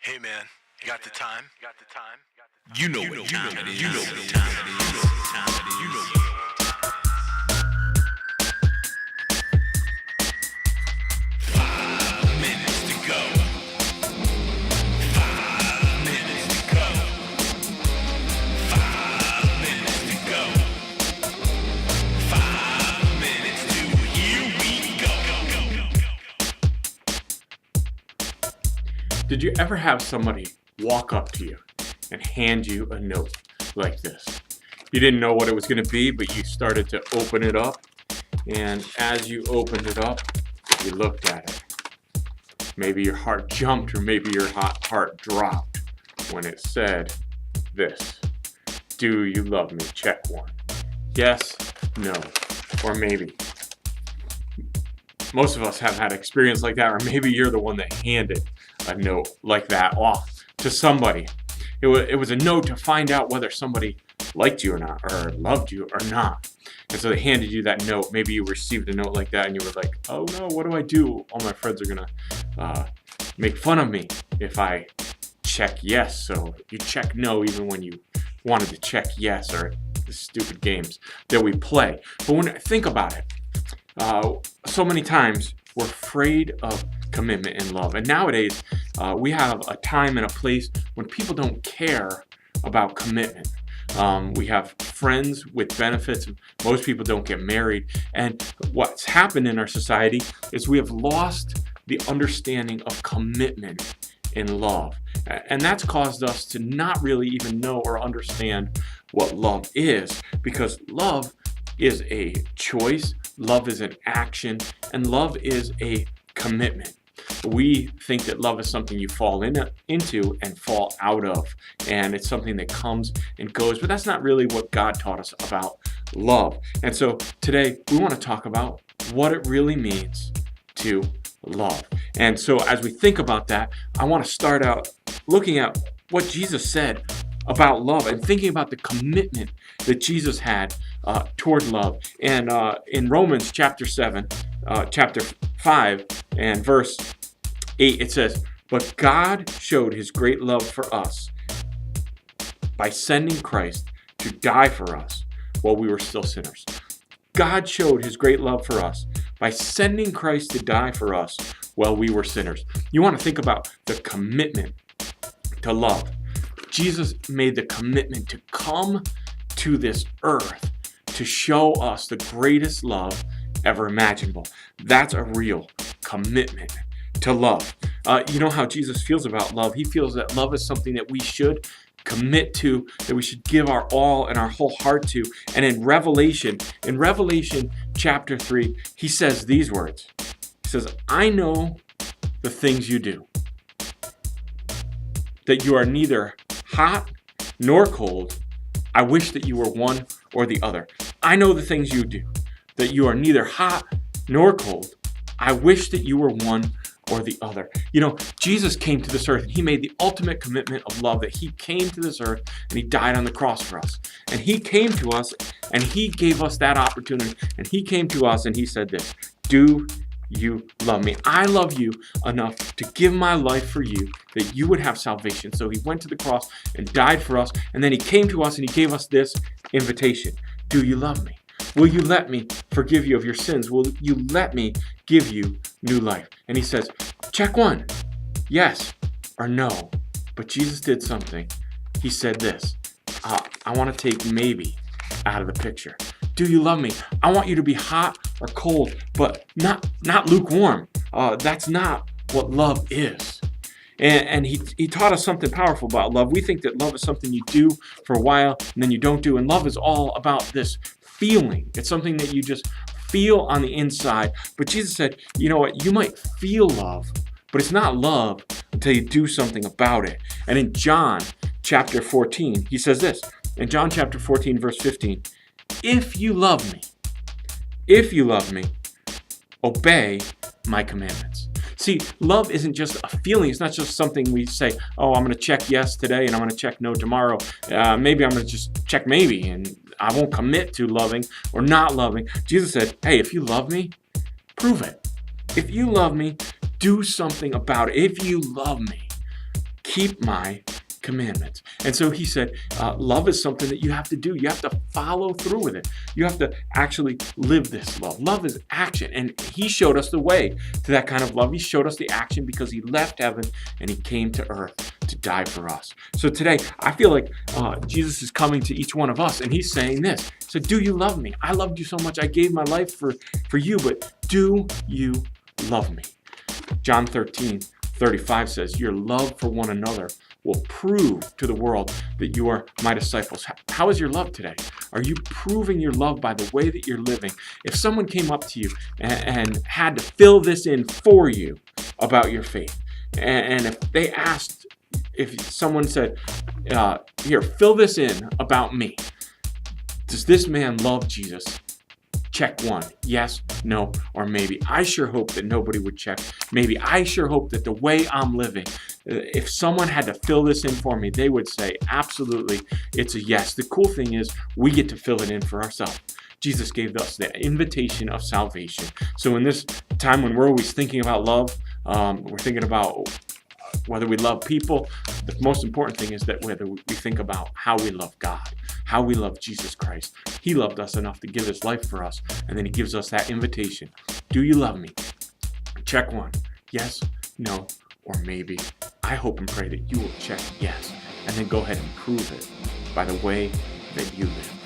Hey man, you got the time? You know what time it is. You know what time it is. You know what time it is. You know what. 5 minutes to go. 5 minutes to go. 5 minutes to go. 5 minutes to here we go. Did you ever have somebody walk up to you and hand you a note like this? You didn't know what it was going to be, but you started to open it up, and as you opened it up, you looked at it. Maybe your heart jumped, or maybe your heart dropped when it said this: "Do you love me? Check one. Yes, no, or maybe." Most of us have had experience like that, or maybe you're the one that handed a note like that off to somebody. It was a note to find out whether somebody liked you or not, or loved you or not. And so they handed you that note. Maybe you received a note like that and you were like, oh no, what do I do? All my friends are gonna make fun of me if I check yes. So you check no even when you wanted to check yes, or the stupid games that we play. But when I think about it, so many times we're afraid of commitment and love. And nowadays, we have a time and a place when people don't care about commitment. We have friends with benefits. Most people don't get married. And what's happened in our society is we have lost the understanding of commitment in love. And that's caused us to not really even know or understand what love is, because love is a choice, love is an action, and love is a commitment. We think that love is something you fall into and fall out of, and it's something that comes and goes, but that's not really what God taught us about love. And so today we want to talk about what it really means to love. And so as we think about that, I want to start out looking at what Jesus said about love and thinking about the commitment that Jesus had toward love. And in Romans chapter 7, chapter 5 and verse 8, it says, "But God showed his great love for us by sending Christ to die for us while we were still sinners." God showed his great love for us by sending Christ to die for us while we were sinners. You want to think about the commitment to love. Jesus made the commitment to come to this earth to show us the greatest love ever imaginable. That's a real commitment to love. You know how Jesus feels about love. He feels that love is something that we should commit to, that we should give our all and our whole heart to. And in Revelation chapter 3, he says these words. He says, "I know the things you do, that you are neither hot nor cold. I wish that you were one or the other." I know the things you do, that you are neither hot nor cold. I wish that you were one or the other. You know, Jesus came to this earth and he made the ultimate commitment of love, that he came to this earth and he died on the cross for us. And he came to us and he gave us that opportunity. And he came to us and he said this: "Do you love me? I love you enough to give my life for you, that you would have salvation." So he went to the cross and died for us, and then he came to us and he gave us this invitation: do you love me? Will you let me forgive you of your sins? Will you let me give you new life? And he says, check one, yes or no. But Jesus did something. He said this: I want to take maybe out of the picture. Do you love me? I want you to be hot or cold, but not lukewarm. That's not what love is. And he taught us something powerful about love. We think that love is something you do for a while and then you don't do. And love is all about this feeling. It's something that you just feel on the inside. But Jesus said, you know what? You might feel love, but it's not love until you do something about it. And in John chapter 14, he says this. In John chapter 14, verse 15, if you love me, obey my commandments. See, love isn't just a feeling. It's not just something we say, oh, I'm going to check yes today and I'm going to check no tomorrow. Maybe I'm going to just check maybe and I won't commit to loving or not loving. Jesus said, hey, if you love me, prove it. If you love me, do something about it. If you love me, keep my commandments. And so he said, love is something that you have to do. You have to follow through with it. You have to actually live this love. Love is action. And he showed us the way to that kind of love. He showed us the action because he left heaven and he came to earth to die for us. So today, I feel like Jesus is coming to each one of us and he's saying this. So do you love me? I loved you so much. I gave my life for you, but do you love me? John 13:35 says, your love for one another will prove to the world that you are my disciples. How is your love today? Are you proving your love by the way that you're living? If someone came up to you and had to fill this in for you about your faith, and if they asked, if someone said, here, fill this in about me. Does this man love Jesus? Check one, yes, no, or maybe. I sure hope that nobody would check. Maybe. I sure hope that the way I'm living, if someone had to fill this in for me, they would say, absolutely, it's a yes. The cool thing is we get to fill it in for ourselves. Jesus gave us the invitation of salvation. So in this time when we're always thinking about love, we're thinking about whether we love people, the most important thing is that whether we think about how we love God, how we love Jesus Christ. He loved us enough to give his life for us, and then he gives us that invitation. Do you love me? Check one. Yes, no, or maybe. I hope and pray that you will check yes, and then go ahead and prove it by the way that you live.